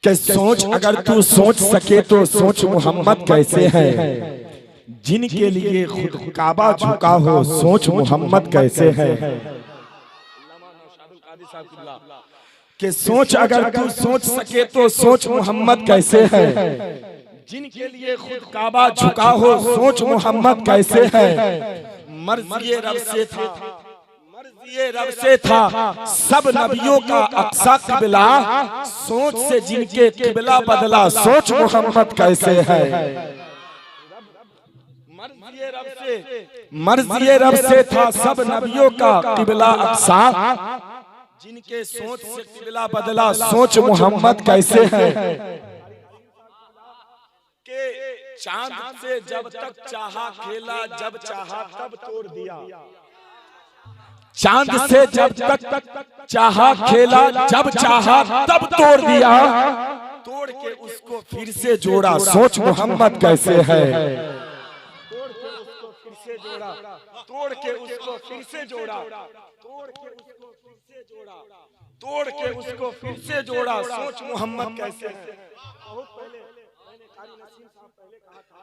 कि सोच अगर तू सोच सके तो सोच मोहम्मद कैसे है, जिनके लिए खुद काबा झुका हो सोच मोहम्मद कैसे है। कि सोच अगर तू सोच सके तो सोच मोहम्मद कैसे है, जिनके लिए खुद काबा झुका हो सोच मोहम्मद कैसे है। मर्ज़ ये रब से था, ये रब से था सब नबियों का अक्सा किबला, सोच से जिनके किबला बदला सोच मोहम्मद कैसे है। मर्ज़ ये रब से था सब नबियों का किबला अक्सा, जिनके सोच से किबला बदला सोच मोहम्मद कैसे है। के चांद से जब तक चाहा खेला, जब चाहा तब तोड़ दिया। चांद से जब तक चाहा खेला, जब चाहा तब तोड़ दिया। तोड़ के उसको फिर से जोड़ा सोच मोहम्मद कैसे है। तोड़ के उसको फिर से जोड़ा, तोड़ के उसको फिर से जोड़ा, तोड़ के उसको फिर से जोड़ा, तोड़ के उसको फिर से जोड़ा सोच मोहम्मद कैसे है। बहुत पहले मैंने कारी नसीम साहब पहले कहा था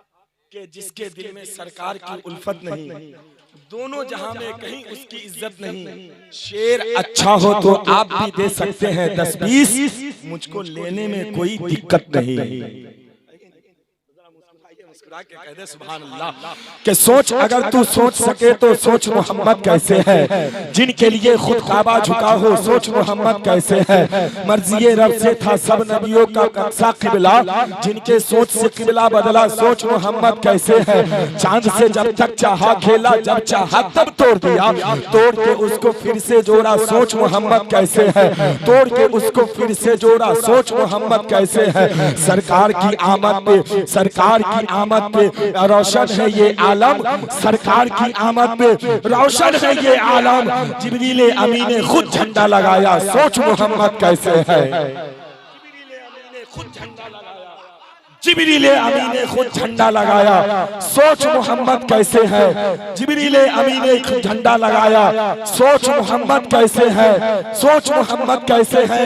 कि जिसके दिल में सरकार की उल्फत नहीं, दोनों जहां में कहीं उसकी इज्जत नहीं। शेर अच्छा हो तो आप भी दे सकते हैं 10-20, मुझको लेने में कोई दिक्कत नहीं। कि सोच अगर तू सोच सके तो सोच मोहम्मद कैसे है, जिनके लिए खुद काबा झुका हो सोच मोहम्मद कैसे है। मर्ज़ ये रब से था सब नबियों का अक्सा किबला, जिनके सोच से किबला बदला सोच मोहम्मद कैसे है। चांद से जब तक चाहा खेला, जब चाहा तब तोड़ दिया। तोड़ के उसको फिर से जोड़ा सोच मोहम्मद कैसे है। तोड़ के उसको फिर से जोड़ा सोच मोहम्मद कैसे है। सरकार की आमद पे, सरकार की आमद पे रोशन है ये आलम, सरकार की आमद पे रोशन है ये आलम। जिब्रील अमीन ने खुद झंडा लगाया सोच मोहम्मद कैसे है। जिब्रील अमीन ने खुद झंडा लगाया सोच मोहम्मद कैसे है। जिब्रील अमीन ने खुद झंडा लगाया सोच मोहम्मद कैसे है। सोच मोहम्मद कैसे है।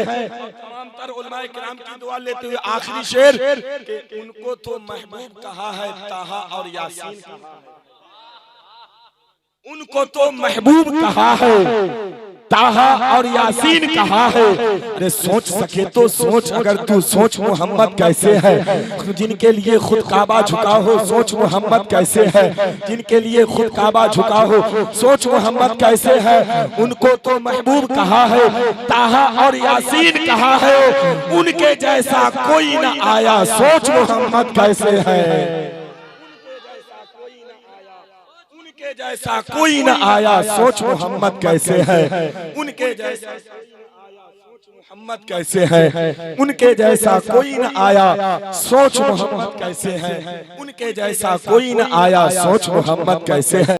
उलमाए किराम की दुआ लेते हुए आखिरी शेर कि उनको तो महबूब कहा है ताहा और यासीन कहा है। उनको तो महबूब कहा है ताहा और यासीन कहा है। अरे सोच सके तो सोच अगर तू सोच मोहम्मद कैसे है, जिनके लिए खुद काबा झुका हो सोच मोहम्मद कैसे है। जिनके लिए खुद काबा झुका हो सोच मोहम्मद कैसे है। उनको तो महबूब कहा है ताहा और यासीन कहा है। उनके जैसा कोई न आया सोच मोहम्मद कैसे है। उनके जैसा कोई न आया सोच मोहम्मद कैसे है। उनके जैसा मोहम्मद कैसे है। उनके जैसा कोई न आया सोच मोहम्मद कैसे है। उनके जैसा कोई न आया सोच मोहम्मद कैसे है।